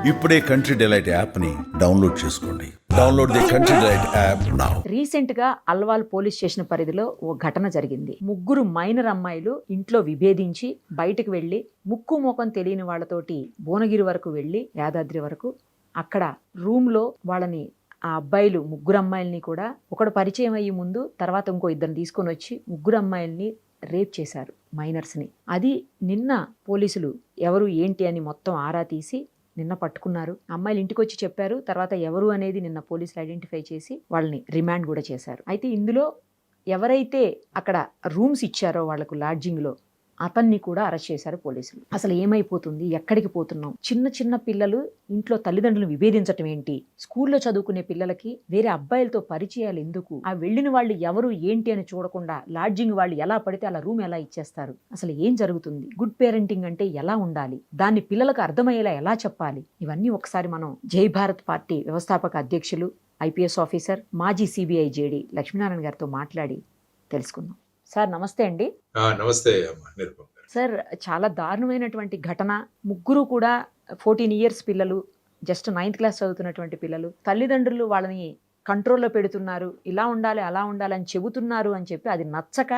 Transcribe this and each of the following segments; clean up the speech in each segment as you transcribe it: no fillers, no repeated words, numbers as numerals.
ఇప్పుడే country delight యాప్ని download చేసుకోండి. Download the country delight app now. Recent గా అల్వాల్ పోలీస్ స్టేషన్ పరిధిలో ఓ ఘటన జరిగింది. ముగ్గురు మైనర్ అమ్మాయిలు ఇంట్లో విభేదించి బయటకు వెళ్లి ముక్కు మోకం తెలియని వాళ్ళతోటి భువనగిరి వరకు వెళ్లి యాదాద్రి వరకు అక్కడ రూమ్ లో వాళ్ళని ఆ అబ్బాయిలు ముగ్గురు అమ్మాయిల్ని కూడా ఒకడు పరిచయం అయ్యి ముందు తర్వాత ఇంకో ఇద్దరిని తీసుకొని వచ్చి ముగ్గురు అమ్మాయిల్ని రేప్ చేశారు, మైనర్స్ని. అది నిన్న పోలీసులు ఎవరు ఏంటి అని మొత్తం ఆరా తీసి నిన్న పట్టుకున్నారు. అమ్మాయిలు ఇంటికి వచ్చి చెప్పారు. తర్వాత ఎవరు అనేది నిన్న పోలీసులు ఐడెంటిఫై చేసి వాళ్ళని రిమాండ్ కూడా చేశారు. అయితే ఇందులో ఎవరైతే అక్కడ రూమ్స్ ఇచ్చారో వాళ్లకు లాడ్జింగ్లో అతన్ని కూడా అరెస్ట్ చేశారు పోలీసులు. అసలు ఏమైపోతుంది, ఎక్కడికి పోతున్నాం? చిన్న చిన్న పిల్లలు ఇంట్లో తల్లిదండ్రులను విభేదించటం ఏంటి? స్కూల్లో చదువుకునే పిల్లలకి వేరే అబ్బాయిలతో పరిచయాలు ఎందుకు? ఆ వెళ్ళిన వాళ్ళు ఎవరు ఏంటి అని చూడకుండా లాడ్జింగ్ వాళ్ళు ఎలా పడితే అలా రూమ్ ఎలా ఇచ్చేస్తారు? అసలు ఏం జరుగుతుంది? గుడ్ పేరెంటింగ్ అంటే ఎలా ఉండాలి? దాన్ని పిల్లలకు అర్థమయ్యేలా ఎలా చెప్పాలి? ఇవన్నీ ఒకసారి మనం జై భారత్ పార్టీ వ్యవస్థాపక అధ్యక్షులు, ఐపీఎస్ ఆఫీసర్, మాజీ సిబిఐ జేడి లక్ష్మీనారాయణ గారితో మాట్లాడి తెలుసుకుందాం. సార్ నమస్తే అండి. నమస్తే సార్, చాలా దారుణమైనటువంటి ఘటన. ముగ్గురు కూడా 14 ఇయర్స్ పిల్లలు, జస్ట్ 9th క్లాస్ చదువుతున్నటువంటి పిల్లలు. తల్లిదండ్రులు వాళ్ళని కంట్రోల్లో పెడుతున్నారు, ఇలా ఉండాలి అలా ఉండాలి అని చెబుతున్నారు అని చెప్పి అది నచ్చక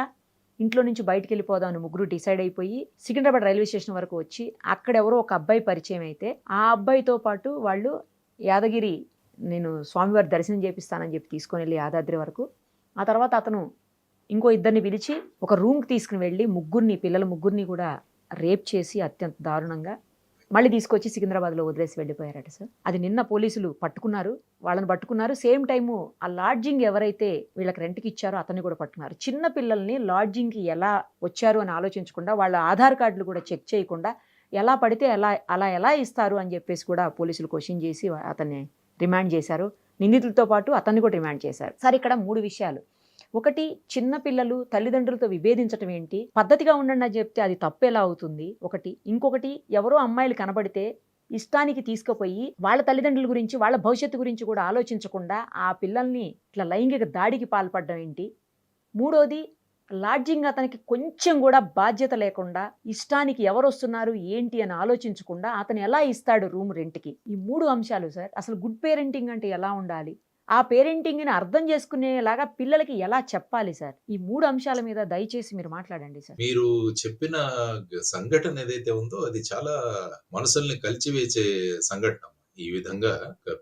ఇంట్లో నుంచి బయటికి వెళ్ళిపోదామని ముగ్గురు డిసైడ్ అయిపోయి సికింద్రాబాద్ రైల్వే స్టేషన్ వరకు వచ్చి అక్కడెవరో ఒక అబ్బాయి పరిచయం అయితే ఆ అబ్బాయితో పాటు వాళ్ళు యాదగిరి, నేను స్వామివారి దర్శనం చేపిస్తానని చెప్పి తీసుకొని వెళ్ళి యాదాద్రి వరకు, ఆ తర్వాత అతను ఇంకో ఇద్దరిని పిలిచి ఒక రూమ్కి తీసుకుని వెళ్ళి పిల్లల ముగ్గురిని కూడా రేప్ చేసి అత్యంత దారుణంగా మళ్ళీ తీసుకొచ్చి సికింద్రాబాద్లో వదిలేసి వెళ్ళిపోయారట సార్. అది నిన్న పోలీసులు పట్టుకున్నారు, వాళ్ళని పట్టుకున్నారు. సేమ్ టైము ఆ లాడ్జింగ్ ఎవరైతే వీళ్ళకి రెంట్కి ఇచ్చారో అతన్ని కూడా పట్టుకున్నారు. చిన్న పిల్లల్ని లాడ్జింగ్కి ఎలా వచ్చారు అని ఆలోచించకుండా, వాళ్ళ ఆధార్ కార్డులు కూడా చెక్ చేయకుండా ఎలా పడితే ఎలా ఇస్తారు అని చెప్పేసి కూడా పోలీసులు క్వశ్చన్ చేసి అతన్ని రిమాండ్ చేశారు. నిందితులతో పాటు అతన్ని కూడా రిమాండ్ చేశారు. సార్, ఇక్కడ 3 విషయాలు. ఒకటి, చిన్న పిల్లలు తల్లిదండ్రులతో విభేదించటం ఏంటి? పద్ధతిగా ఉండండి అని చెప్తే అది తప్పు ఎలా అవుతుంది? ఒకటి. ఇంకొకటి, ఎవరో అమ్మాయిలు కనబడితే ఇష్టానికి తీసుకుపోయి వాళ్ళ తల్లిదండ్రుల గురించి, వాళ్ళ భవిష్యత్తు గురించి కూడా ఆలోచించకుండా ఆ పిల్లల్ని ఇట్లా లైంగిక దాడికి పాల్పడడం ఏంటి? మూడోది, లాడ్జింగ్ అతనికి కొంచెం కూడా బాధ్యత లేకుండా ఇష్టానికి ఎవరు వస్తున్నారు ఏంటి అని ఆలోచించకుండా అతను ఎలా ఇస్తాడు రూమ్ రెంట్కి? ఈ 3 అంశాలు సార్. అసలు గుడ్ పేరెంటింగ్ అంటే ఎలా ఉండాలి? ఆ పేరెంటింగ్ని అర్థం చేసుకునేలాగా పిల్లలకి ఎలా చెప్పాలి సార్? ఈ 3 అంశాల మీద దయచేసి మీరు మాట్లాడండి సార్. మీరు చెప్పిన సంఘటన ఏదైతే ఉందో అది చాలా మనసుల్ని కలిచివేసే సంఘటన. ఈ విధంగా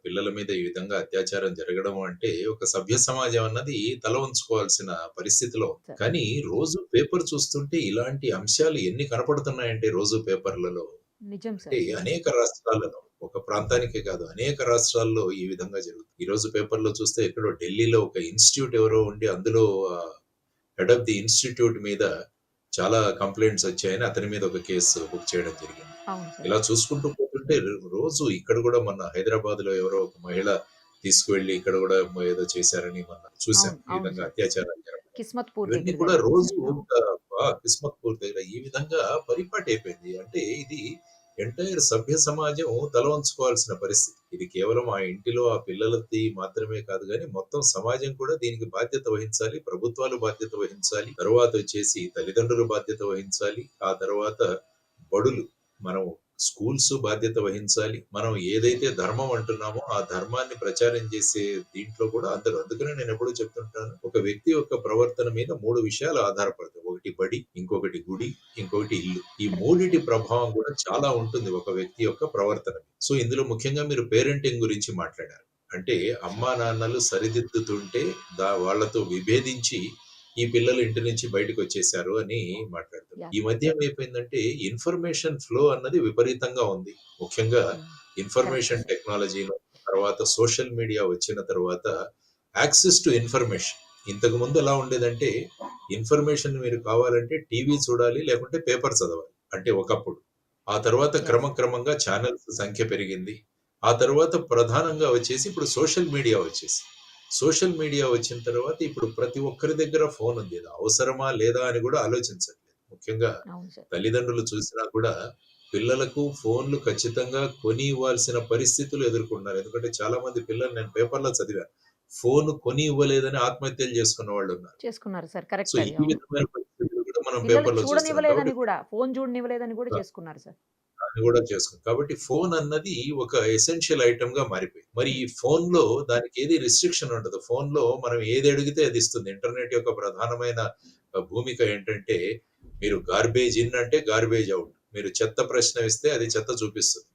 పిల్లల మీద ఈ విధంగా అత్యాచారం జరగడం అంటే ఒక సభ్య సమాజం అన్నది తల ఉంచుకోవాల్సిన పరిస్థితిలో. కానీ రోజు పేపర్ చూస్తుంటే ఇలాంటి అంశాలు ఎన్ని కనపడుతున్నాయంటే రోజు పేపర్లలో, నిజం సార్. అంటే అనేక రాష్ట్రాలలో, ఒక ప్రాంతానికే కాదు అనేక రాష్ట్రాల్లో ఈ విధంగా జరుగుతుంది. ఈ రోజు పేపర్లో చూస్తే ఎక్కడో ఢిల్లీలో ఒక ఇన్స్టిట్యూట్ ఎవరో ఉండి అందులో హెడ్ ఆఫ్ ది ఇన్స్టిట్యూట్ మీద చాలా కంప్లైంట్స్ వచ్చాయని అతని మీద ఒక కేసు బుక్ చేయడం జరిగింది. ఇలా చూసుకుంటూ పోతుంటే రోజు ఇక్కడ కూడా మొన్న హైదరాబాద్ లో ఎవరో ఒక మహిళ తీసుకువెళ్లి ఇక్కడ కూడా ఏదో చేశారని మొన్న చూసాం. ఈ విధంగా అత్యాచారాలు ఇవన్నీ కూడా రోజు కిస్మత్పూర్ దగ్గర ఈ విధంగా పరిపాటి అయిపోయింది. అంటే ఇది ఎంటైర్ సభ్య సమాజం తల వంచుకోవాల్సిన పరిస్థితి. ఇది కేవలం ఆ ఇంటిలో ఆ పిల్లలది మాత్రమే కాదు, కానీ మొత్తం సమాజం కూడా దీనికి బాధ్యత వహించాలి. ప్రభుత్వాలు బాధ్యత వహించాలి. తర్వాత వచ్చేసి తల్లిదండ్రులు బాధ్యత వహించాలి. ఆ తర్వాత బడులు, మనం స్కూల్స్ బాధ్యత వహించాలి. మనం ఏదైతే ధర్మం అంటున్నామో ఆ ధర్మాన్ని ప్రచారం చేసే దీంట్లో కూడా అందరూ. అందుకనే నేను ఎప్పుడూ చెప్తుంటాను, ఒక వ్యక్తి యొక్క ప్రవర్తన మీద 3 విషయాలు ఆధారపడతాయి. ఒకటి బడి, ఇంకొకటి గుడి, ఇంకొకటి ఇల్లు. ఈ 3టి ప్రభావం కూడా చాలా ఉంటుంది ఒక వ్యక్తి యొక్క ప్రవర్తన. సో ఇందులో ముఖ్యంగా మీరు పేరెంటింగ్ గురించి మాట్లాడారు. అంటే అమ్మా నాన్నలు సరిదిద్దుతుంటే వాళ్ళతో విభేదించి ఈ పిల్లలు ఇంటి నుంచి బయటకు వచ్చేసారు అని మాట్లాడుతారు. ఈ మధ్య ఏమైపోయిందంటే ఇన్ఫర్మేషన్ ఫ్లో అన్నది విపరీతంగా ఉంది. ముఖ్యంగా ఇన్ఫర్మేషన్ టెక్నాలజీలో, తర్వాత సోషల్ మీడియా వచ్చిన తర్వాత యాక్సెస్ టు ఇన్ఫర్మేషన్. ఇంతకు ముందు ఎలా ఉండేదంటే ఇన్ఫర్మేషన్ మీరు కావాలంటే టీవీ చూడాలి, లేకుంటే పేపర్ చదవాలి, అంటే ఒకప్పుడు. ఆ తర్వాత క్రమక్రమంగా ఛానల్స్ సంఖ్య పెరిగింది. ఆ తర్వాత ప్రధానంగా వచ్చేసి ఇప్పుడు సోషల్ మీడియా వచ్చేసి, సోషల్ మీడియా వచ్చిన తర్వాత ఇప్పుడు ప్రతి ఒక్కరి దగ్గర ఫోన్ ఉంది. అవసరమా లేదా అని కూడా ఆలోచించట్లేదు. ముఖ్యంగా తల్లిదండ్రులు చూసినా కూడా పిల్లలకు ఫోన్లు ఖచ్చితంగా కొని ఇవ్వాల్సిన పరిస్థితులు ఎదుర్కొన్నారు. ఎందుకంటే చాలా మంది పిల్లలు, నేను పేపర్లో చదివా, ఫోన్ కొని ఇవ్వలేదని ఆత్మహత్యలు చేసుకున్న వాళ్ళు చేసుకున్నారు సార్. కరెక్ట్. సో ఈ విధమైన పరిస్థితులు కూడా మనం పేపర్లో చూడనివ్వలేదని కూడా, ఫోన్ చూడనివ్వలేదని కూడా చేసుకున్నారు సార్. అని కూడా చేసుకుంది. కాబట్టి ఫోన్ అన్నది ఒక ఎసెన్షియల్ ఐటెమ్‌గా మారిపోయింది. మరి ఈ ఫోన్‌లో దానికి ఏది రిస్ట్రిక్షన్ ఉండదు. ఫోన్‌లో మనం ఏది అడిగితే అది ఇస్తుంది. ఇంటర్నెట్ యొక్క ప్రధానమైన భూమిక ఏంటంటే, మీరు గార్బేజ్ ఇన్ అంటే గార్బేజ్ ఔట్. మీరు చెత్త ప్రశ్న ఇస్తే అది చెత్త చూపిస్తుంది.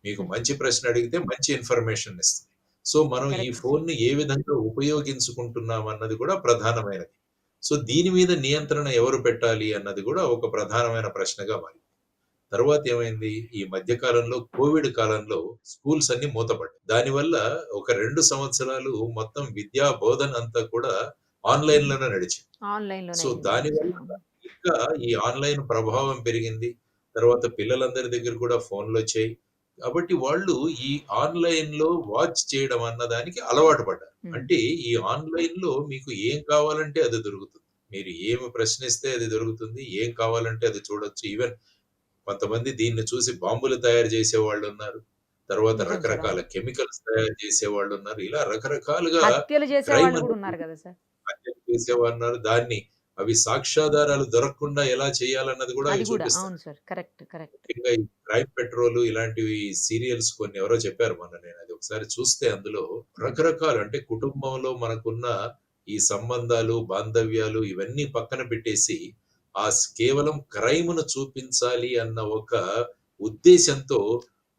మీకు హ్మ్. మంచి ప్రశ్న అడిగితే మంచి ఇన్ఫర్మేషన్ ఇస్తుంది. సో, మనం ఈ కరెక్ట్ సార్. ఫోన్‌ని ఏ విధంగా ఉపయోగించుకుంటున్నాం అన్నది కూడా ప్రధానమైనది. సో, దీని మీద నియంత్రణ ఎవరు పెట్టాలి అన్నది కూడా ఒక ప్రధానమైన ప్రశ్నగా మారింది. తర్వాత ఏమైంది? ఈ మధ్య కాలంలో కోవిడ్ కాలంలో స్కూల్స్ అన్నీ మూతపడ్డాయి. దానివల్ల ఒక 2 సంవత్సరాలు మొత్తం విద్యా బోధన అంతా కూడా ఆన్‌లైన్‌లోనే నడిచింది. ఆన్‌లైన్‌లోనే సో, అయింది. అవును దానివల్ల సార్. అవును. ఇంకా ఈ ఆన్‌లైన్ ప్రభావం పెరిగింది. తర్వాత పిల్లలందరి దగ్గర కూడా ఫోన్‌లొచ్చాయి. కాబట్టి వాళ్ళు ఈ ఆన్‌లైన్‌లో వాచ్ చేయడం అన్నదానికి అలవాటు పడ్డారు. హ్మ్. అంటే ఈ ఆన్‌లైన్‌లో మీకు ఏం కావాలంటే అది దొరుకుతుంది. మీరు ఏమి ప్రశ్నిస్తే అది దొరుకుతుంది. ఏం కావాలంటే అది చూడొచ్చు. ఈవెన్ కొంతమంది దీన్ని చూసి బాంబులు తయారు చేసేవాళ్ళున్నారు. తర్వాత నిజం సార్. రకరకాల అవును. కెమికల్స్ తయారు చేసేవాళ్ళున్నారు. ఇలా రకరకాలుగా హత్యలు క్రైమ్ చేసేవాళ్ళు గూడా అనేది ఉన్నారు గదా సార్! హత్యలు చేసేవారున్నారు. దాన్ని అవి సాక్ష్యాధారాలు దొరకకుండా ఎలా చేయాలన్నది కూడా అది అవి గూడా. చూపిస్తారు. అవును సార్. కరెక్ట్. కరెక్ట్. ముఖ్యంగా ఈ క్రైమ్ పెట్రోల్ ఇలాంటివి సీరియల్స్ కొన్ని ఎవరో చెప్పారు మొన్న. నేను అది ఒకసారి చూస్తే అందులో హ్మ్. రకరకాలు అంటే కుటుంబంలో మనకున్న ఈ సంబంధాలు, బాంధవ్యాలు ఇవన్నీ పక్కన పెట్టేసి కేవలం క్రైమ్‌ను చూపించాలి అన్న ఒక ఉద్దేశ్యంతో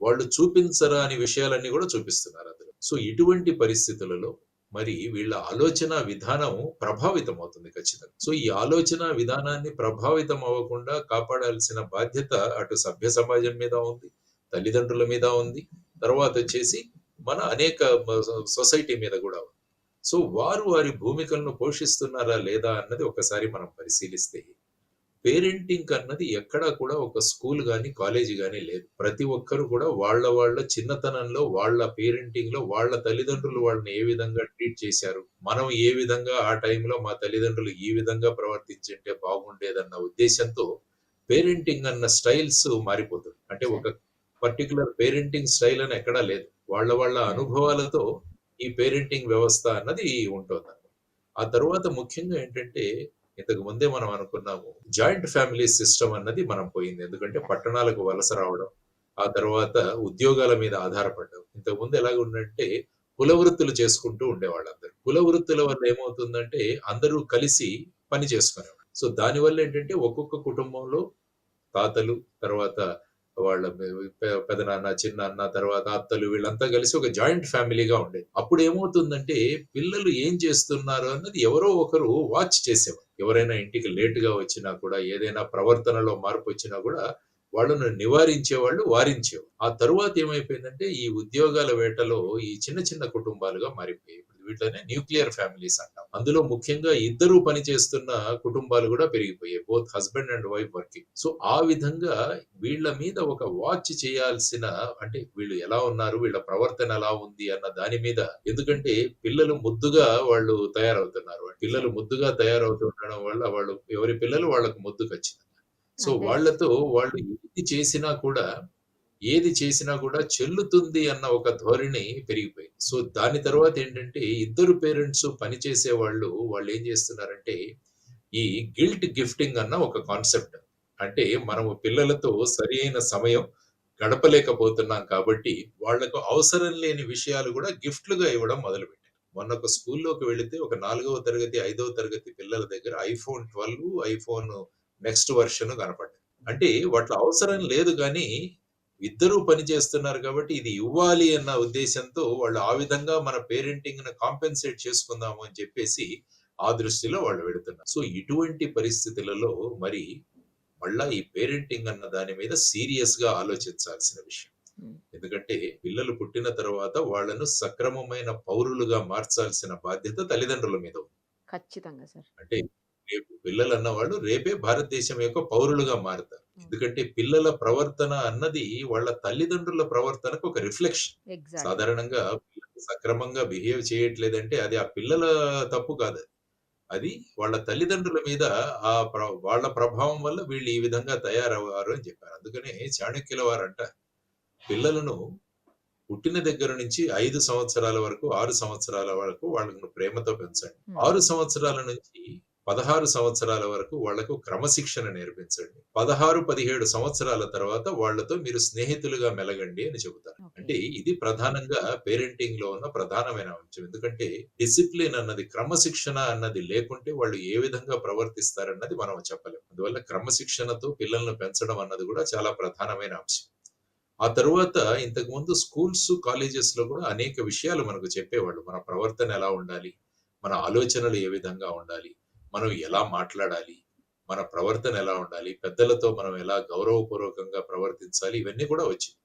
వాళ్ళు చూపించరాని విషయాలన్నీ కూడా చూపిస్తున్నారు అందులో. సో, ఇటువంటి పరిస్థితులలో మరి వీళ్ళ ఆలోచన విధానం ప్రభావితమవుతుంది ఖచ్చితంగా. సో, ఈ ఆలోచన విధానాన్ని ప్రభావితం అవ్వకుండా కాపాడాల్సిన బాధ్యత అటు సభ్య సమాజం మీద ఉంది, తల్లిదండ్రుల మీద ఉంది. తర్వాతొచ్చేసి మన అనేక సొసైటీ మీద గూడా ఉంది. సో, వారు వారి భూమికలను పోషిస్తున్నారా లేదా అన్నది ఒకసారి మనం పరిశీలిస్తే పేరెంటింగ్ అన్నది ఎక్కడా కూడా ఒక స్కూల్ గాని, కాలేజీ గాని లేదు. ప్రతి ఒక్కరు కూడా వాళ్ళ చిన్నతనంలో, వాళ్ళ పేరెంటింగ్‌లో వాళ్ళ తల్లిదండ్రులు వాళ్ళని ఏ విధంగా ట్రీట్ చేశారు. మనం ఏ విధంగా ఆ టైంలో మా తల్లిదండ్రులు ఈ విధంగా ప్రవర్తించుంటే బాగుండేదన్న ఉద్దేశ్యంతో పేరెంటింగ్ అన్న స్టైల్స్ మారిపోతుంది. అంటే సార్. ఒక పర్టిక్యులర్ పేరెంటింగ్ స్టైల్ అని ఎక్కడా లేదు. వాళ్ళ హ్మ్. అనుభవాలతో ఈ పేరెంటింగ్ వ్యవస్థ అన్నది ఉంటోందన్నమాట. ఆ తరువాత ముఖ్యంగా ఏంటంటే ఇంతకు ముందే మనం అనుకున్నాము. జాయింట్ ఫ్యామిలీ సిస్టమ్ అన్నది మనం పోయింది. ఎందుకంటే పట్టణాలకు వలస రావడం, ఆ తర్వాత ఉద్యోగాల మీద ఆధారపడ్డం. ఇంతకుముందు ఎలాగుందంటే కుల వృత్తులు చేసుకుంటూ ఉండేవాళ్ళందరూ. కుల వృత్తుల వల్ల ఏమవుతుందంటే అందరూ కలిసి పని చేసుకునేవాళ్ళు. సో, దానివల్ల ఏంటంటే ఒక్కొక్క కుటుంబంలో తాతలు, తర్వాత వాళ్ళ పెదనాన్న, చిన్నాన్న, తర్వాత అత్తలు వీళ్ళంతా కలిసి ఒక జాయింట్ ఫ్యామిలీగా ఉండేది. అప్పుడేమవుతుందంటే పిల్లలు ఏం చేస్తున్నారు అన్నది ఎవరో ఒకరు వాచ్ చేసేవారు. ఎవరైనా ఇంటికి లేట్‌గా వచ్చినా కూడా, ఏదైనా ప్రవర్తనలో మార్పొచ్చినా కూడా వాళ్ళను నివారించేవాళ్ళు, వారించేవారు. ఆ తరువాత ఏమైపోయిందంటే ఈ ఉద్యోగాల వేటలో ఈ చిన్న చిన్న కుటుంబాలుగా మారిపోయాయి. ఇప్పుడు వీటిలోనే న్యూక్లియర్ ఫ్యామిలీస్ అంటాం. అందులో ముఖ్యంగా ఇద్దరు పని చేస్తున్న కుటుంబాలు కూడా పెరిగిపోయాయి. Both husband and wife working. So, ఆ విధంగా వీళ్ళ మీద ఒక వాచ్ చేయాల్సిన అంటే వీళ్ళు ఎలా ఉన్నారు? వీళ్ళ ప్రవర్తన ఎలా ఉంది? అన్న దాని మీద ఎందుకంటే పిల్లలు ముద్దుగా వాళ్ళు తయారవుతున్నారు. పిల్లలు సార్. ముద్దుగా తయారవుతుండడం వల్ల వాళ్ళు ఎవరి పిల్లలు వాళ్ళకి ముద్దు ఖచ్చితంగా. సో, అంతే గదా సార్. వాళ్ళతో వాళ్ళు ఏది చేసినా కూడా చెల్లుతుంది అన్న ఒక ధోరణి పెరిగిపోయింది. సో, దాని తర్వాత ఏంటంటే ఇద్దరు పేరెంట్స్ పని చేసేవాళ్ళు వాళ్ళేం చేస్తున్నారంటే ఈ గిల్ట్ గిఫ్టింగ్ అన్న ఒక కాన్సెప్ట్. అంటే మనము పిల్లలతో సరియైన సమయం గడపలేకపోతున్నాం కాబట్టి, వాళ్ళకు అవసరం లేని విషయాలు గూడా గిఫ్ట్‌లుగా ఇవ్వడం మొదలుపెట్టారు. మొన్న ఒక స్కూల్‌లోకి వెళితే ఒక 4వ తరగతి, 5వ తరగతి పిల్లల దగ్గర ఐఫోన్ 12, ఐఫోన్ నెక్స్ట్ వెర్షన్ కనపడ్డది. అంటే వాటిలో అవసరం లేదు గానీ, ఇద్దరూ పని చేస్తున్నారు కాబట్టి ఇది ఇవ్వాలి అన్న ఉద్దేశ్యంతో వాళ్ళు ఆ విధంగా మన పేరెంటింగ్‌ని కాంపెన్సేట్ చేసుకుందాము అని చెప్పేసి ఆ దృష్టిలో వాళ్ళు వెళుతున్నారు. సో, ఇటువంటి పరిస్థితులలో మరి మళ్ళా ఈ పేరెంటింగ్ అన్న దాని మీద సీరియస్‌గా ఆలోచించాల్సిన విషయం. హ్మ్. ఎందుకంటే పిల్లలు పుట్టిన తర్వాత వాళ్ళను సక్రమమైన పౌరులుగా మార్చాల్సిన బాధ్యత తల్లిదండ్రుల మీద ఉంది. ఖచ్చితంగా సార్. అంటే రేపు పిల్లలన్నవాళ్ళు రేపే భారతదేశం యొక్క పౌరులుగా మారుతారు. హ్మ్. ఎందుకంటే పిల్లల ప్రవర్తన అన్నది వాళ్ళ తల్లిదండ్రుల ప్రవర్తనకు ఒక రిఫ్లెక్షన్. ఎగ్జాక్ట్‌లీ. సాధారణంగా పిల్లలు సక్రమంగా బిహేవ్ చేయట్లేదంటే అది ఆ పిల్లల తప్పు కాదు. అది వాళ్ళ తల్లిదండ్రుల మీద వాళ్ళ ప్రభావం వల్ల వీళ్ళు ఈ విధంగా తయారవ్వారు అని చెప్పారు. అందుకనే చాణక్యుల వారంటారు, పిల్లలను పుట్టిన దగ్గర నుంచి 5 సంవత్సరాల వరకు, 6 సంవత్సరాల వరకు వాళ్ళను ప్రేమతో పెంచండి. హ్మ్. 6 సంవత్సరాల నుంచి 16 సంవత్సరాల వరకు వాళ్లకు క్రమశిక్షణ నేర్పించండి. 16, 17 సంవత్సరాల తర్వాత వాళ్ళతో మీరు స్నేహితులుగా మెలగండి అని చెబుతారు. ఓకే. అంటే ఇది ప్రధానంగా పేరెంటింగ్‌లో ఉన్న ప్రధానమైన అంశం. ఎందుకంటే డిసిప్లిన్ అన్నది, క్రమశిక్షణ అన్నది లేకుంటే వాళ్ళు ఏ విధంగా ప్రవర్తిస్తారన్నది మనం చెప్పలేం. అందువల్ల క్రమశిక్షణతో పిల్లల్ని పెంచడం అన్నది కూడా చాలా ప్రధానమైన అంశం. ఆ తరువాత ఇంతకుముందు స్కూల్స్, కాలేజెస్‌లో కూడా అనేక విషయాలు మనకు చెప్పేవాళ్ళు. మన ప్రవర్తన ఎలా ఉండాలి? మన ఆలోచనలు ఏ విధంగా ఉండాలి? మనం ఎలా మాట్లాడాలి? మన ప్రవర్తన ఎలా ఉండాలి? పెద్దలతో మనం ఎలా గౌరవపూర్వకంగా ప్రవర్తించాలి? ఇవన్నీ కూడా వచ్చాయి.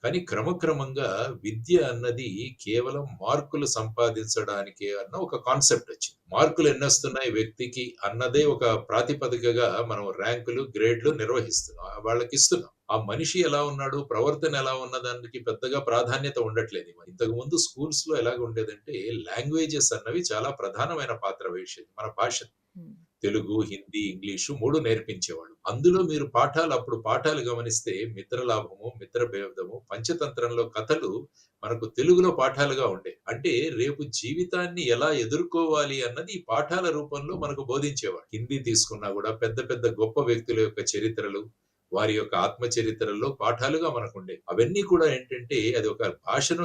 కానీ క్రమక్రమంగా విద్య అన్నది కేవలం మార్కులు సంపాదించడానికే అన్న ఒక కాన్సెప్ట్ వచ్చింది. మార్కులు ఎన్నొస్తున్నాయి వ్యక్తికి అన్నదే ఒక ప్రాతిపదికగా మనం ర్యాంకులు, గ్రేడ్‌లు నిర్వహిస్తున్నాం. వాళ్ళకిస్తున్నాం. ఆ మనిషి ఎలా ఉన్నాడు, ప్రవర్తన ఎలా ఉన్నదానికి పెద్దగా ప్రాధాన్యత ఉండట్లేదు. ఇంతకుముందు స్కూల్స్‌లో ఎలాగ ఉండేదంటే లాంగ్వేజెస్ అన్నవి చాలా ప్రధానమైన పాత్ర వహించేది. మన భాష. హ్మ్. తెలుగు, హిందీ, ఇంగ్లీషు 3 నేర్పించేవాళ్ళు. అందులో మీరు అప్పుడు పాఠాలు గమనిస్తే మిత్రలాభము, మిత్రభేదము, పంచతంత్రంలో కథలు మనకు తెలుగులో పాఠాలుగా ఉండేవి. అంటే రేపు జీవితాన్ని ఎలా ఎదుర్కోవాలి అన్నది ఈ పాఠాల రూపంలో మనకు బోధించేవాడు. హిందీ తీసుకున్నా కూడా పెద్ద పెద్ద గొప్ప వ్యక్తుల యొక్క చరిత్రలు, వారి యొక్క ఆత్మ చరిత్రల్లో పాఠాలుగా మనకుండేవి. అవన్నీ కూడా ఏంటంటే అది ఒక భాషను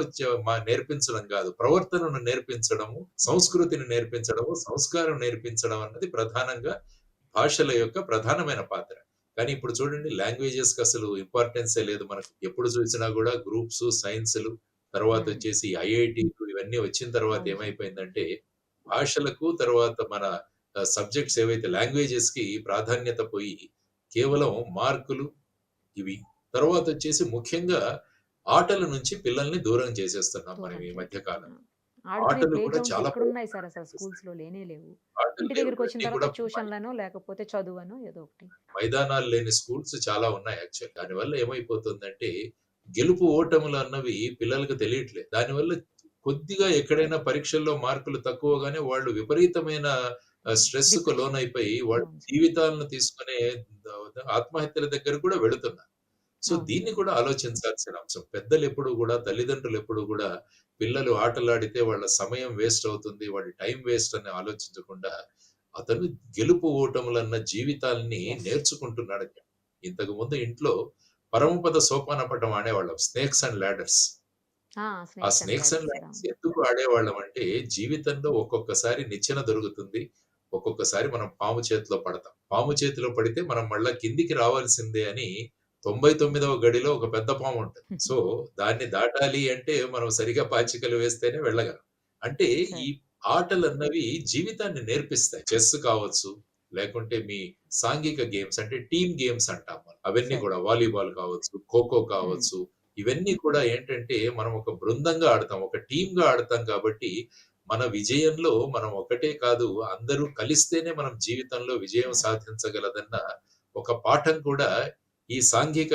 నేర్పించడం కాదు, ప్రవర్తనను నేర్పించడము, సంస్కృతిని నేర్పించడము, సంస్కారం నేర్పించడం అన్నది ప్రధానంగా భాషల యొక్క ప్రధానమైన పాత్ర. కానీ ఇప్పుడు చూడండి లాంగ్వేజెస్‌కి అసలు ఇంపార్టెన్సే లేదు మనకు. ఎప్పుడు చూసినా కూడా గ్రూప్స్, సైన్స్‌లు, తర్వాత హ్మ్. వచ్చేసి ఐఐటీలు ఇవన్నీ వచ్చిన తర్వాత అవును సార్. ఏమైపోయిందంటే భాషలకు తర్వాత మన సబ్జెక్ట్స్ ఏవైతే లాంగ్వేజెస్‌కి ప్రాధాన్యత పోయి కేవలం మార్కులు ఇవి. తర్వాతొచ్చేసి ముఖ్యంగా ఆటల నుంచి పిల్లల్ని దూరం చేసేస్తున్నాం మనం దూరం ఈ మధ్య కాలం. చేస్తున్నాం. ఆడుకునే ఆటలు ప్లే కూడా గ్రౌండ్స్ చాలా ఎక్కడున్నాయి సార్ అసలు కనిపిస్తున్నాయి. స్కూల్స్‌లో లేనే లేవు. ఆటలు ఇంటి లేవు. దగ్గరికొచ్చిన ఇవన్నీ తర్వాత కూడా ట్యూషన్‌లనో లేకపోతే చదువనో ఏదో ఒకటి. మైదానాలు లేని స్కూల్స్ చాలా ఉన్నాయి యాక్చువల్లీ. దానివల్ల ఏమైపోతుందంటే గెలుపు ఓటములు అన్నవి పిల్లలకు తెలియట్లేదు. దానివల్ల కొద్దిగా ఎక్కడైనా పరీక్షల్లో మార్కులు తక్కువగానే వాళ్ళు విపరీతమైన స్ట్రెస్‌కు డిప్రెషన్. లోనైపోయి వాళ్ళ అవును సార్. జీవితాలను తీసుకునే ఆత్మహత్యల దగ్గర కూడా వెళుతున్నారు. సో, అవును దీన్ని సార్. కూడా ఆలోచించాల్సిన అంశం. పెద్దలెప్పుడు గూడా, తల్లిదండ్రులెప్పుడు గూడా పిల్లలు ఆటలాడితే వాళ్ళ సమయం వేస్ట్ అవుతుంది, వాడి టైం వేస్ట్ అని ఆలోచించకుండా, అతను గెలుపు ఓటములన్న జీవితాల్ని యెస్. నేర్చుకుంటున్నాడని చెప్పి. ఇంతకుముందు ఇంట్లో పరమపద సోపానపటం ఆడేవాళ్ళం. Snakes and ladders. ఆ! ఆ snakes and snakes and ladders sir. Ladders అవును. ఎందుకు ఆడేవాళ్ళమంటే, జీవితంలో ఒక్కొక్కసారి నిచ్చెన దొరుకుతుంది. ఒక్కొక్కసారి మనం పాము చేతిలో పడతాం. పాము చేతిలో పడితే మనం మళ్ళా కిందికి రావాల్సిందే అని 99వ గడిలో ఒక పెద్ద పాముంటది. సో, దాన్ని దాటాలి అంటే మనం సరిగ్గా పాచికలు వేస్తేనే వెళ్ళగలం. అంటే ఈ సార్. ఆటలన్నవి జీవితాన్ని నేర్పిస్తాయి. చెస్ కావచ్చు, లేకుంటే మీ సాంఘిక గేమ్స్ అంటే టీమ్ గేమ్స్ అంటాం మనం. అవన్నీ సార్. కూడా వాలీబాల్ కావచ్చు, ఖోఖో హ్మ్. కావచ్చు, ఇవన్నీ కూడా ఏంటంటే మనం ఒక బృందంగా ఆడతాం. ఒక టీమ్‌గా ఆడతాం కాబట్టి మన విజయంలో మనం ఒకటే కాదు, అందరూ కలిస్తేనే మనం జీవితంలో విజయం యాహ్! సాధించగలదన్న ఒక పాఠం కూడా ఈ సాంఘిక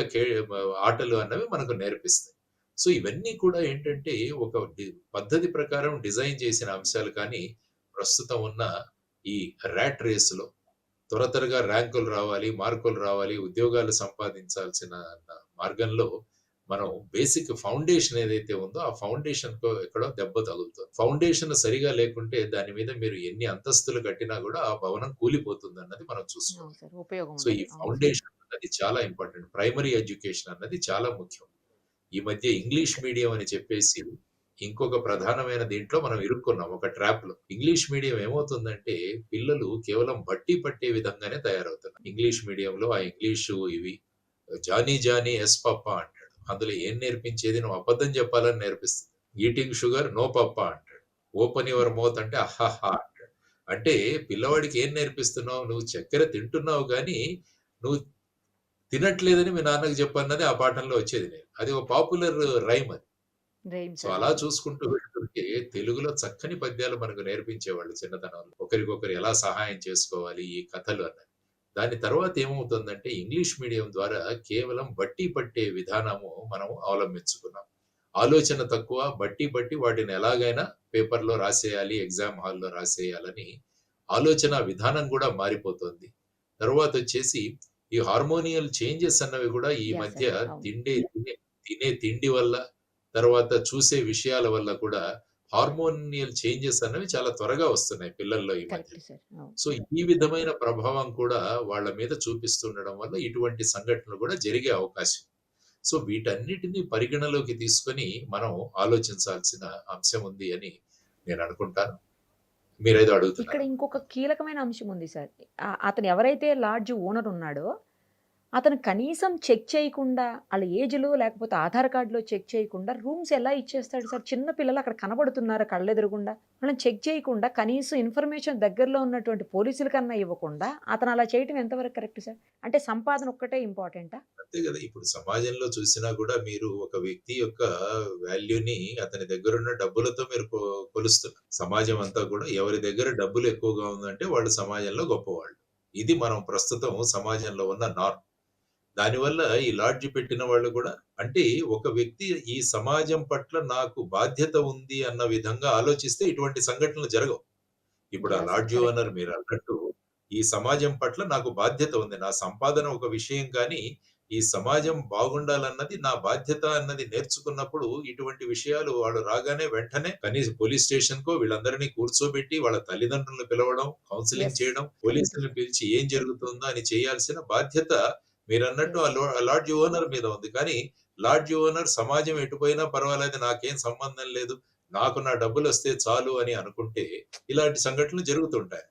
ఆటలు అన్నవి మనకు నేర్పిస్తాయి. సో, ఇవన్నీ కూడా ఏంటంటే ఒక పద్ధతి ప్రకారం డిజైన్ చేసిన అంశాలు కానీ, ప్రస్తుతం ఉన్న ఈ ర్యాట్ రేస్‌లో త్వరగా ర్యాంకులు రావాలి, మార్కులు రావాలి, ఉద్యోగాలు సంపాదించాల్సిన మార్గంలో మనం బేసిక్ ఫౌండేషన్ ఏదైతే ఉందో, ఆ ఫౌండేషన్‌కో ఎక్కడో దెబ్బ తగులుతుంది. ఫౌండేషన్ సరిగా లేకుంటే దాని మీద మీరు ఎన్ని అంతస్తులు కట్టినా గూడా ఆ భవనం కూలిపోతుందన్నది మనం అవును చూసుకోవాలి. సార్. ఉపయోగం సో, ఈ ఉండదు. అవును సార్. ఫౌండేషన్ అన్నది చాలా ఇంపార్టెంట్. ప్రైమరీ ఎడ్యుకేషన్ అన్నది చాలా ముఖ్యం. ఈ మధ్య ఇంగ్లీష్ మీడియం అని చెప్పేసి ఇంకొక ప్రధానమైన దీంట్లో మనం ఇరుక్కున్నాం ఒక ట్రాప్‌లో. ఇంగ్లీష్ మీడియం ఏమవుతుందంటే పిల్లలు కేవలం బట్టి పట్టే విధంగానే తయారవుతున్నారు. ఇంగ్లీష్ మీడియంలో ఆ ఇంగ్లీషు ఇవి జానీ జానీ యస్ పప్పా అంటాడు. అందులో ఏం నేర్పించేది నువ్వు అబద్ధం చెప్పాలని నేర్పిస్తుంది. ఈటింగ్ షుగర్ నో పప్పా అంటాడు. ఓపెన్ యువర్ మౌత్ అంటే అహాహా అంటాడు. అంటే పిల్లవాడికి ఏం నేర్పిస్తున్నావు? నువ్వు చక్కెర తింటున్నావు గానీ, నువ్వు తినట్లేదని మీ నాన్నకి చెప్పన్నది ఆ పాఠంలో వచ్చేది నేను. అది ఒక పాపులర్ రైమ్ అది. Rhyme so, sir. అలా అవును. చూసుకుంటూ వెళ్తుంటే తెలుగులో చక్కని పద్యాలు మనకు నేర్పించేవాళ్ళు చిన్నతనంలో. ఒకరికొకరు ఎలా సహాయం చేసుకోవాలి ఈ కథలు అన్నది. దాని తర్వాత ఏమవుతుందంటే ఇంగ్లీష్ మీడియం ద్వారా కేవలం బట్టి పట్టే విధానము మనం అవలంబించుకున్నాం. ఆలోచన తక్కువ, బట్టి బట్టి వాటిని ఎలాగైనా పేపర్‌లో రాసేయాలి, ఎగ్జామ్ హాల్‌లో రాసేయాలని ఆలోచన విధానం గూడా మారిపోతుంది. తరువాతొచ్చేసి ఈ హార్మోనియల్ చేంజెస్ అన్నవి గూడా ఈ యాహ్! మధ్య సార్. అవును. తినే తిండి వల్ల, తర్వాత చూసే విషయాల వల్ల కూడా హార్మోనియల్ చేంజెస్ అనేవి చాలా త్వరగా వస్తున్నాయి పిల్లల్లో ఈ మధ్య. Correct sir. అవును. సో, ఈ విధమైన ప్రభావం కూడా వాళ్ళ మీద చూపిస్తుండడం వల్ల ఇటువంటి సంఘటనలు కూడా జరిగే అవకాశం. సో, వీటన్నిటిని పరిగణలోకి తీసుకొని మనం ఆలోచించాల్సిన అంశం ఉంది అని నేను అనుకుంటాను. మీరేదో ఇక్కడ అడుగుతున్నారు. ఇంకొక కీలకమైన అంశం ఉంది సార్. అతను ఎవరైతే లాడ్జ్ ఓనర్ ఉన్నాడో, అతను కనీసం చెక్ చేయకుండా ఆళ్ళ ఏజ్‌లో లేకపోతే ఆధార్ కార్డ్‌లో చెక్ చేయకుండా రూమ్స్ ఎలా ఇచ్చేస్తాడు సార్? చిన్న పిల్లలు అక్కడ కనబడుతున్నారు కళ్ళెదురుగుండా. వాళ్ళని చెక్ చేయకుండా కనీసం ఇన్ఫర్మేషన్ దగ్గరలో ఉన్నటువంటి పోలీసులకన్నా ఇవ్వకుండా అతను అలా చేయటం ఎంతవరకు కరెక్ట్ సార్? అంటే సంపాదన ఒక్కటే ఇంపార్టెంటా? అంతే గదా! ఇప్పుడు సమాజంలో చూసినా గూడా మీరు ఒక వ్యక్తి యొక్క వాల్యూని అతని దగ్గరున్న డబ్బులతో మీరు కొలుస్తున్నారు. సమాజం అంతా కూడా ఎవరి దగ్గర డబ్బులు ఎక్కువగా ఉందంటే వాళ్ళు సమాజంలో గొప్పవాళ్ళు. ఇది మనం ప్రస్తుతం సమాజంలో ఉన్న నార్మ్. దానివల్ల ఈ లాడ్జ్ పెట్టిన వాళ్ళు కూడా అంటే ఒక వ్యక్తి ఈ సమాజం పట్ల నాకు బాధ్యత ఉంది అన్న విధంగా ఆలోచిస్తే ఇటువంటి సంఘటనలు జరగవు. ఇప్పుడు ఆ yeah! Sir. Lodge correct. Owner మీరన్నట్టు ఈ సమాజం పట్ల నాకు బాధ్యత ఉంది. నా సంపాదన ఒక విషయం కానీ, ఈ సమాజం బాగుండాలన్నది నా బాధ్యత అన్నది నేర్చుకున్నప్పుడు ఇటువంటి విషయాలు వాడు రాగానే వెంటనే కనీసం పోలీస్ స్టేషన్‌కో వీళ్ళందరినీ కూర్చోబెట్టి వాళ్ళ తల్లిదండ్రులను పిలవడం, కౌన్సెలింగ్ యెస్. చేయడం, కరెక్ట్ పోలీసుల్ని సార్. పిలిచి ఏం జరుగుతుందో అని చేయాల్సిన బాధ్యత మీరన్నట్టు యెస్. ఆ లాడ్జ్ ఓనర్ మీద ఉంది. కానీ లాడ్జ్ ఓనర్ సమాజం ఎటుపోయినా పర్వాలేదు నాకేం సంబంధం లేదు. నాకు నా డబ్బులొస్తే చాలు అని అనుకుంటే ఇలాంటి సంఘటనలు జరుగుతుంటాయి.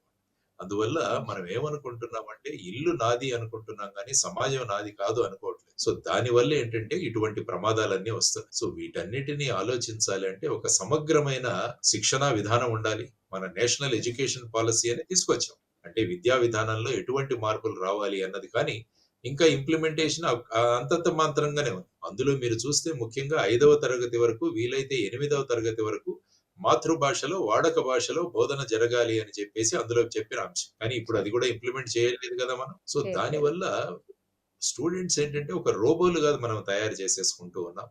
అందువల్ల అవును మనం సార్. ఏమనుకుంటున్నామంటే ఇల్లు నాది అనుకుంటున్నాం గానీ సమాజం నాది కాదు అనుకోవట్లేదు. సో దానివల్ల ఏంటంటే ఇటువంటి ప్రమాదాలన్నీ వస్తున్నాయి. సో వీటన్నిటిని ఆలోచించాలి అంటే ఒక సమగ్రమైన శిక్షణా విధానం ఉండాలి. మన నేషనల్ ఎడ్యుకేషన్ పాలిసీ అని తీసుకొచ్చాం. అంటే విద్యా విధానంలో ఎటువంటి మార్పులు రావాలి అన్నది కానీ ఇంకా ఇంప్లిమెంటేషన్ అంతంత మాత్రంగానే ఉంది. అందులో మీరు చూస్తే ముఖ్యంగా 5వ తరగతి వరకు వీలైతే 8వ తరగతి వరకు మాతృభాషలో, వాడక భాషలో బోధన జరగాలి అని చెప్పేసి అందులో చెప్పిన అంశం. కానీ ఇప్పుడు అది సార్. కూడా ఇంప్లిమెంట్ చేయలేదు కదా మనం. సో చేయట్లేదు. దానివల్ల స్టూడెంట్స్ ఏంటంటే ఒక రోబోలుగా మనం తయారు చేసేసుకుంటూ ఉన్నాం.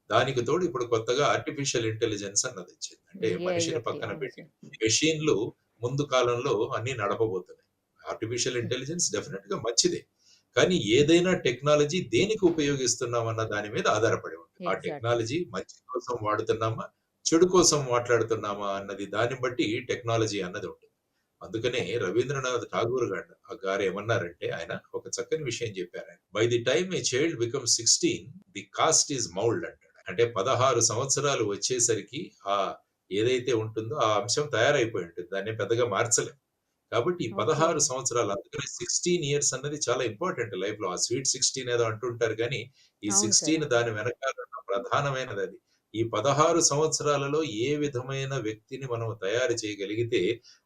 దానికి తోడు ఇప్పుడు కొత్తగా ఆర్టిఫిషియల్ ఇంటెలిజెన్స్ అన్నదొచ్చింది. అంటే ఏఐ మనిషిని ఒకటి. పక్కన అవును పెట్టి సార్. మెషిన్‌లు ముందు కాలంలో అన్నీ నడపబోతున్నాయి. ఆర్టిఫిషియల్ హ్మ్. ఇంటెలిజెన్స్ డెఫినిట్‌గా మంచిదే. కానీ ఏదైనా టెక్నాలజీ దేనికి ఉపయోగిస్తున్నాం అన్న దాని మీద ఆధారపడి ఉంటుంది. ఆ ఎగ్జాక్ట్‌లీ. టెక్నాలజీ మంచి కోసం వాడుతున్నామా? చెడు కోసం మాట్లాడుతున్నామా? అన్నది దాన్ని బట్టి టెక్నాలజీ అన్నది ఉంటుంది. అందుకనే కరెక్ట్. రవీంద్రనాథ్ ఠాగూర్ గారు ఏమన్నారంటే ఆయన ఒక చక్కని విషయం చెప్పారాయన. By the time a child becomes 16 the cast is mould అంటాడు. అంటే 16 సంవత్సరాలు వచ్చేసరికి ఆ ఏదైతే ఉంటుందో ఆ అంశం తయారైపోయి ఉంటుంది. దాన్ని పెద్దగా మార్చలేం. కాబట్టి ఈ ఓకే. 16 సంవత్సరాలు అందుకని 16 ఇయర్స్ అన్నది చాలా ఇంపార్టెంట్ లైఫ్‌లో. ఆ స్వీట్ 16 ఏదో అంటుంటారు గానీ, ఈ అవును సార్. 16 అవును. దాని వెనకాల ఉన్న ప్రధానమైనదది. ఈ 16 సంవత్సరాలలో ఏ విధమైన వ్యక్తిని మనం తయారు చేయగలిగితే,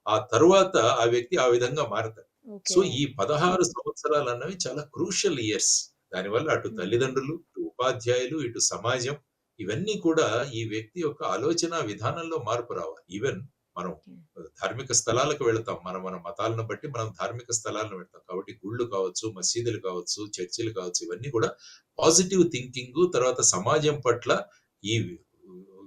ఆ తరువాత ఆ వ్యక్తి ఆ విధంగా మారతాడు. So, okay. ఈ 16 సంవత్సరాలన్నవి చాలా క్రూషియల్ ఇయర్స్. దానివల్ల అటు హుహు. తల్లిదండ్రులు, ఇటు ఉపాధ్యాయులు, ఇటు సమాజం ఇవన్నీ కూడా ఈ వ్యక్తి యొక్క ఆలోచన విధానంలో మార్పు రావాలి. ఈవెన్ మనం ఓకే. ధార్మిక స్థలాలకు వెళతాం. మన మతాలను బట్టి మనం ధార్మిక స్థలాలను వెళ్తాం. కాబట్టి గుళ్ళు కావచ్చు, మసీదులు కావచ్చు, చర్చిలు కావచ్చు ఇవన్నీ కూడా పాజిటివ్ థింకింగు తర్వాత సమాజం పట్ల ఈ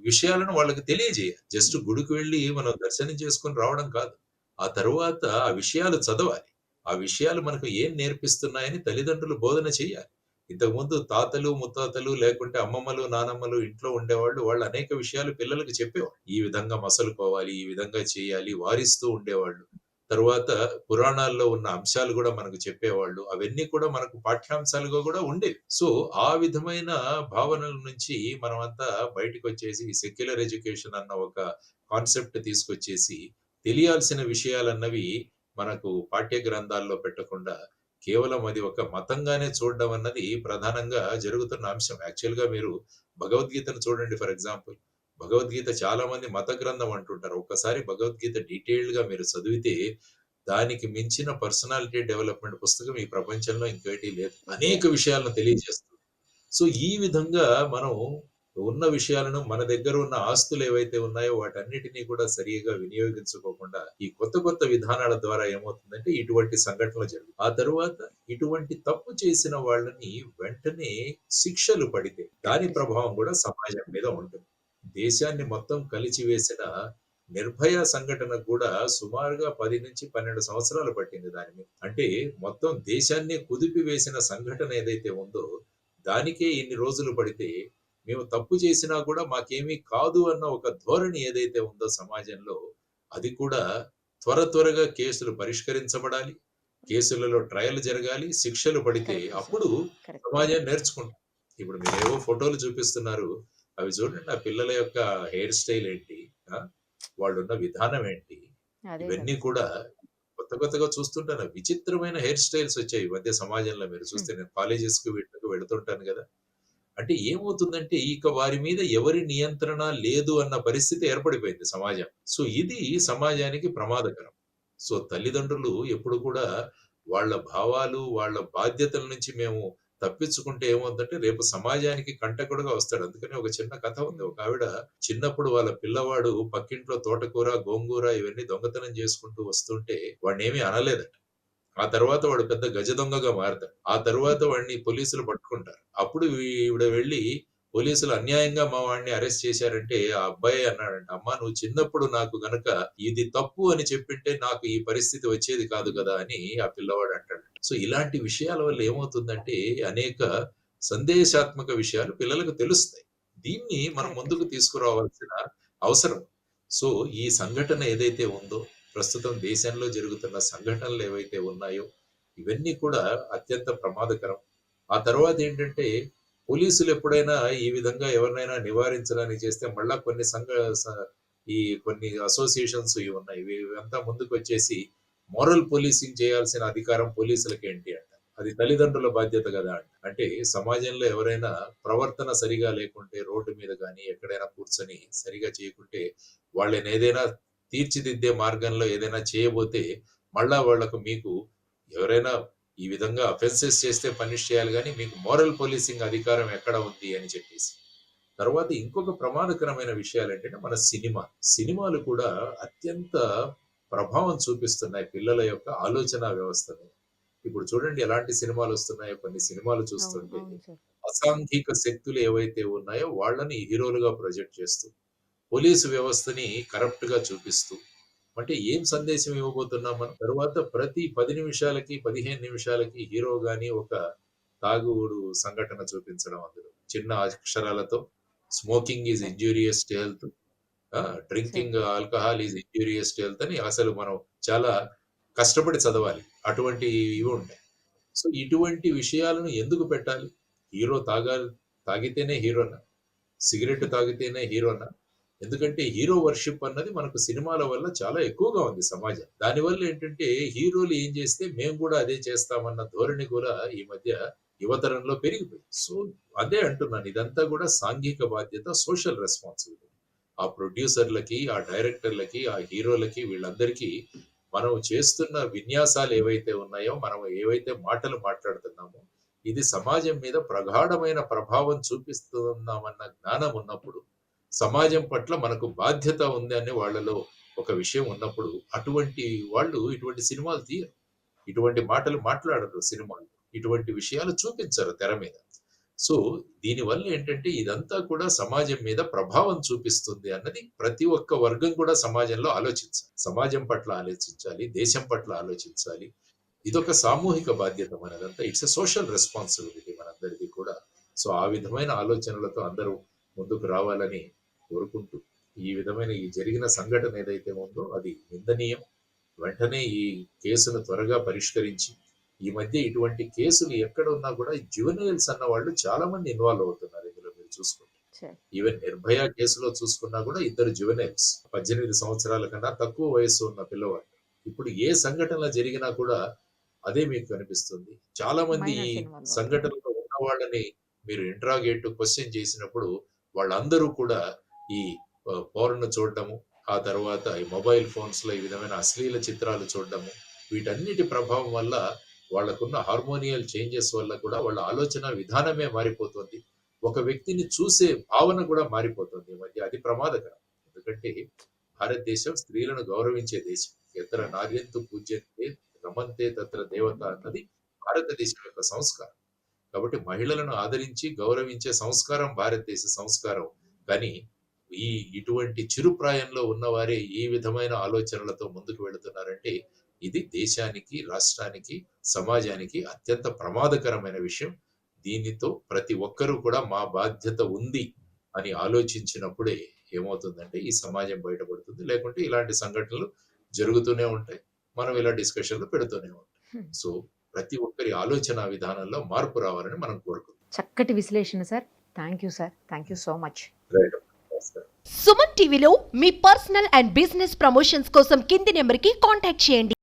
విషయాలను వాళ్ళకి తెలియజేయాలి. జస్ట్ గుడికి వెళ్లి మనం దర్శనం చేసుకొని రావడం కాదు. ఆ తరువాత ఆ విషయాలు చదవాలి. ఆ విషయాలు మనకు ఏం నేర్పిస్తున్నాయని తల్లిదండ్రులు బోధన చేయాలి. ఇంతకుముందు తాతలు, ముత్తాతలు లేకుంటే అమ్మమ్మలు, నానమ్మలు ఇంట్లో ఉండేవాళ్ళు. వాళ్ళు అనేక విషయాలు పిల్లలకి చెప్పేవాళ్ళు. ఈ విధంగా మసలుకోవాలి, ఈ విధంగా చేయాలి, వారిస్తూ ఉండేవాళ్ళు. తరువాత పురాణాల్లో ఉన్న అంశాలు గూడా మనకు చెప్పేవాళ్ళు. అవన్నీ కూడా మనకు పాఠ్యాంశాలుగా గూడా ఉండేవి. సో, ఆ విధమైన భావనల నుంచి మనమంతా బయటికొచ్చేసి ఈ సెక్యులర్ ఎడ్యుకేషన్ అన్న ఒక కాన్సెప్ట్ తీసుకొచ్చేసి, తెలియాల్సిన విషయాలన్నవి మనకు పాఠ్య గ్రంథాల్లో పెట్టకుండా, కేవలం అది ఒక మతంగానే చూడడం అన్నది ప్రధానంగా జరుగుతున్న అంశం. యాక్చువల్‌గా మీరు భగవద్గీతను చూడండి ఫర్ ఎగ్జాంపుల్. భగవద్గీత చాలా మంది మత గ్రంథం అంటుంటారు. ఒక్కసారి భగవద్గీత డీటెయిల్డ్‌గా మీరు చదివితే, దానికి మించిన పర్సనాలిటీ డెవలప్‌మెంట్ పుస్తకం ఈ ప్రపంచంలో ఇంకోటి లేదు. అనేక ఎగ్జాక్ట్‌లీ. విషయాలను తెలియజేస్తుంది. సో, ఈ విధంగా మనం ఉన్న విషయాలను మన దగ్గర ఉన్న ఆస్తులు ఏవైతే ఉన్నాయో వాటన్నిటిని కూడా సరిగ్గా వినియోగించుకోకుండా, ఈ కొత్త కొత్త విధానాల ద్వారా ఏమవుతుందంటే ఇటువంటి సంఘటనలు జరుగుతాయి. ఆ తరువాత ఇటువంటి తప్పు చేసిన వాళ్ళని వెంటనే శిక్షలు పడితే, దాని కరెక్ట్ సార్. ప్రభావం కూడా సమాజం మీద ఉంటుంది. దేశాన్ని మొత్తం కలిచివేసిన నిర్భయ సంఘటన కూడా సుమారుగా 10-12 సంవత్సరాలు పట్టింది దాని మీద. అంటే మొత్తం దేశాన్నే కుదిపివేసిన సంఘటన ఏదైతే ఉందో, దానికే ఇన్ని రోజులు పడితే, మేము తప్పు చేసినా కూడా మాకేమీ కాదు అన్న ఒక ధోరణి ఏదైతే ఉందో సమాజంలో, అది కూడా త్వరగా కేసులు పరిష్కరించబడాలి. కేసులలో ట్రయల్ జరగాలి. శిక్షలు పడితే కరెక్ట్ సార్. అప్పుడు కరెక్ట్. సమాజం నేర్చుకుంటుంది. ఇప్పుడు మీరేవో ఫోటోలు చూపిస్తున్నారు. అవి చూడండి ఆ పిల్లల యొక్క హెయిర్ స్టైల్ ఏంటి? ఆ! వాళ్ళున్న విధానం ఏంటి? అదే ఇవన్నీ కదా! కూడా కొత్తగా చూస్తుంటాను. విచిత్రమైన హెయిర్ స్టైల్స్ వచ్చాయి ఈ మధ్య సమాజంలో మీరు హ్మ్. చూస్తే. నేను కాలేజెస్‌కి వీటికి వెళ్తుంటాను గదా! అంటే ఏమవుతుందంటే ఇక వారి మీద ఎవరి నియంత్రణ లేదు అన్న పరిస్థితి ఏర్పడిపోయింది సమాజం. సో, ఇది సమాజానికి ప్రమాదకరం. సో, తల్లిదండ్రులు ఎప్పుడు కూడా వాళ్ళ భావాలు, వాళ్ళ బాధ్యతల నుంచి మేము తప్పించుకుంటే ఏమవుద్దంటే రేపు సమాజానికి కంటకుడుగా వస్తాడు. అందుకని ఒక చిన్న కథ ఉంది. హ్మ్. ఒక ఆవిడ చిన్నప్పుడు వాళ్ళ పిల్లవాడు పక్కింట్లో తోటకూర, గోంగూర ఇవన్నీ దొంగతనం చేసుకుంటూ వస్తుంటే వాడినేమి అనలేదట. ఆ తర్వాత వాడు పెద్ద గజ దొంగగా మారతాడు. ఆ తరువాత వాడిని పోలీసులు పట్టుకుంటారు. అప్పుడు ఈవిడ వెళ్లి పోలీసులు అన్యాయంగా మా వాడిని అరెస్ట్ చేశారంటే ఆ అబ్బాయి అన్నాడంట, "అమ్మా నువ్వు చిన్నప్పుడు నాకు గనక ఇది తప్పు అని చెప్పింటే నాకు ఈ పరిస్థితి వచ్చేది కాదు కదా!" అని ఆ పిల్లవాడు అంటాడు. సో, ఇలాంటి విషయాల వల్ల ఏమవుతుందంటే అనేక సందేశాత్మక విషయాలు పిల్లలకు తెలుస్తాయి. దీన్ని మనం కరెక్టే ముందుకు సార్. తీసుకురావాల్సిన అవసరం. సో, ఈ సంఘటన ఏదైతే ఉందో ప్రస్తుతం దేశంలో జరుగుతున్న సంఘటనలు ఏవైతే ఉన్నాయో, ఇవన్నీ కూడా అత్యంత ప్రమాదకరం. ఆ తర్వాతేంటంటే, పోలీసులు ఎప్పుడైనా ఈ విధంగా ఎవరినైనా నివారించడానికి చేస్తే మళ్ళా కొన్ని స ఈ కొన్ని అసోసియేషన్స్ ఇవి ఉన్నాయి. ఇవంతా ముందుకొచ్చేసి మోరల్ పోలీసింగ్ చేయాల్సిన అధికారం పోలీసులకేంటి అంట. అది తల్లిదండ్రుల బాధ్యత గదా! అంట. అంటే సమాజంలో ఎవరైనా ప్రవర్తన సరిగా లేకుంటే రోడ్డు మీద గాని, ఎక్కడైనా కూర్చొని సరిగా చేయకుంటే వాళ్ళనేదైనా తీర్చిదిద్దే మార్గంలో ఏదైనా చేయబోతే, మళ్ళా వాళ్ళకు మీకు ఎవరైనా ఈ విధంగా అఫెన్సెస్ చేస్తే పనిష్ చేయాలి గానీ, మీకు మోరల్ పోలీసింగ్ అధికారం ఎక్కడ ఉంది అని చెప్పేసి. తర్వాత ఇంకొక ప్రమాదకరమైన విషయాలేంటంటే, మన సినిమా. సినిమాలు కూడా అత్యంత ప్రభావం చూపిస్తున్నాయి పిల్లల యొక్క ఆలోచనా వ్యవస్థ మీద. ఇప్పుడు చూడండి ఎలాంటి సినిమాలొస్తున్నాయో కొన్ని సినిమాలు అవును. చూస్తుంటే, అవును సార్. అసాంఘిక శక్తులు ఏవైతే ఉన్నాయో వాళ్ళని హీరోలుగా ప్రొజెక్ట్ చేస్తూ పోలీసు వ్యవస్థని కరప్ట్‌గా చూపిస్తూ, అంటే ఏం సందేశం ఇవ్వబోతున్నాం మనం? తరువాత ప్రతి 10 నిమిషాలకి, 15 నిమిషాలకి హీరో గాని ఒక తాగుడు సంఘటన చూపించడం అందులో. చిన్న అక్షరాలతో smoking is correct. Injurious to health. Sir. Drinking alcohol is injurious to health అని అసలు మనం చాలా కష్టపడి చదవాలి. అటువంటి ఇవి ఉంటాయి. సో, ఇటువంటి విషయాలను ఎందుకు పెట్టాలి? హీరో తాగితేనే హీరోనా? సిగరెట్ తాగితేనే హీరోనా? ఎందుకంటే హీరో వర్షిప్ అన్నది మనకు సినిమాల వల్ల చాలా ఎక్కువగా ఉంది సమాజం. దానివల్ల ఏంటంటే హీరోలు ఏం చేస్తే మేము కూడా అదే చేస్తామన్న ధోరణి కూడా ఈ మధ్య యువతరంలో పెరిగిపోయింది. సో, అదే అంటున్నాను. ఇదంతా కూడా సాంఘిక బాధ్యత, సోషల్ రెస్పాన్సిబిలిటీ. ఆ ప్రొడ్యూసర్‌లకి, ఆ డైరెక్టర్‌లకి, ఆ హీరోలకి వీళ్ళందరికీ మనం చేస్తున్న విన్యాసాలు ఏవైతే ఉన్నాయో, మనం ఏవైతే మాటలు మాట్లాడుతున్నామో, ఇది సమాజం మీద ప్రగాఢమైన ప్రభావం చూపిస్తున్నామన్న జ్ఞానం ఉన్నప్పుడు, సమాజం పట్ల మనకు బాధ్యత ఉంది అనే వాళ్ళలో ఒక విషయం ఉన్నప్పుడు, అటువంటి వాళ్ళు ఇటువంటి సినిమాలు తీయరు. ఇటువంటి మాటలు మాట్లాడరు సినిమాల్లో. ఇటువంటి విషయాలు చూపించరు తెర మీద. సో, దీనివల్ల ఏంటంటే ఇదంతా కూడా సమాజం మీద ప్రభావం చూపిస్తుంది అన్నది ప్రతి ఒక్క వర్గం కూడా సమాజంలో ఆలోచించాలి. సమాజం పట్ల ఆలోచించాలి. దేశం పట్ల ఆలోచించాలి. ఇదొక సామూహిక బాధ్యత మనదంతా. ఇట్స్ ఎ సోషల్ రెస్పాన్సిబిలిటీ మనందరిది కూడా. సో, ఆ విధమైన ఆలోచనలతో అందరూ ముందుకు రావాలని కోరుకుంటూ, ఈ విధమైన ఈ జరిగిన సంఘటన ఏదైతే ఉందో అది నిందనీయం. వెంటనే ఈ కేసును త్వరగా పరిష్కరించి, ఈ మధ్య ఇటువంటి కేసులు ఎక్కడ ఉన్నా కూడా జువెనైల్స్ అన్న వాళ్ళు చాలా మంది ఇన్వాల్వ్ అవుతున్నారు ఇందులో మీరు చూసుకుంటే. సార్. ఈవెన్ 'నిర్భయ' కేసులో చూసుకున్నా కూడా ఇద్దరు జువెనైల్స్. 18 సంవత్సరాల కన్నా తక్కువ వయస్సు ఉన్న పిల్లవాళ్ళు. ఇప్పుడు ఏ సంఘటన జరిగినా కూడా అదే మీకు కనిపిస్తుంది. చాలా మంది ఈ మైనర్స్ ఇన్వాల్వ్ అవుతున్నారు. సంఘటనలో ఉన్న వాళ్ళని మీరు ఇంటరాగేట్, క్వెషన్ చేసినప్పుడు వాళ్ళందరూ కూడా ఈ పోర్న్ చూడడము, ఆ తర్వాత ఈ మొబైల్ ఫోన్స్‌లో ఈ విధమైన అశ్లీల చిత్రాలు చూడడము, వీటన్నిటి ప్రభావం వల్ల వాళ్ళకున్న హార్మోనియల్ చేంజెస్ వల్ల కూడా వాళ్ళ ఆలోచన విధానమే మారిపోతుంది. ఒక వ్యక్తిని చూసే భావన కూడా మారిపోతుంది ఈ మధ్య. అది ప్రమాదకరం. ఎందుకంటే భారతదేశం స్త్రీలను గౌరవించే దేశం. ఎత్ర నార్యంతు పూజ్యంతే రమంతే తత్ర దేవత అన్నది భారతదేశం యొక్క సంస్కారం. కాబట్టి మహిళలను ఆదరించి, గౌరవించే సంస్కారం భారతదేశ సంస్కారం. కానీ ఈ ఇటువంటి చిరు ప్రాయంలో ఉన్నవారే ఈ విధమైన ఆలోచనలతో ముందుకు వెళుతున్నారంటే, ఇది దేశానికి, రాష్ట్రానికి, సమాజానికి అత్యంత ప్రమాదకరమైన విషయం. దీనితో ప్రతి ఒక్కరూ కూడా మా బాధ్యత ఉంది అని ఆలోచించినప్పుడే ఏమవుతుందంటే ఈ సమాజం బయటపడుతుంది. లేకుంటే ఇలాంటి సంఘటనలు జరుగుతూనే ఉంటాయి. మనం ఇలా డిస్కషన్‌లు పెడుతూనే ఉంటాం. హ్మ్. సో, ప్రతి ఒక్కరి ఆలోచన విధానంలో మార్పు రావాలని మనం కోరుకుందాం. చక్కటి విశ్లేషణ sir. Thank you sir. Thank you so much. Right. నమస్కారం. సుమన్ టీవీలో మీ పర్సనల్ అండ్ బిజినెస్ ప్రమోషన్స్ కోసం కింది నెంబర్కి కాంటాక్ట్ చేయండి.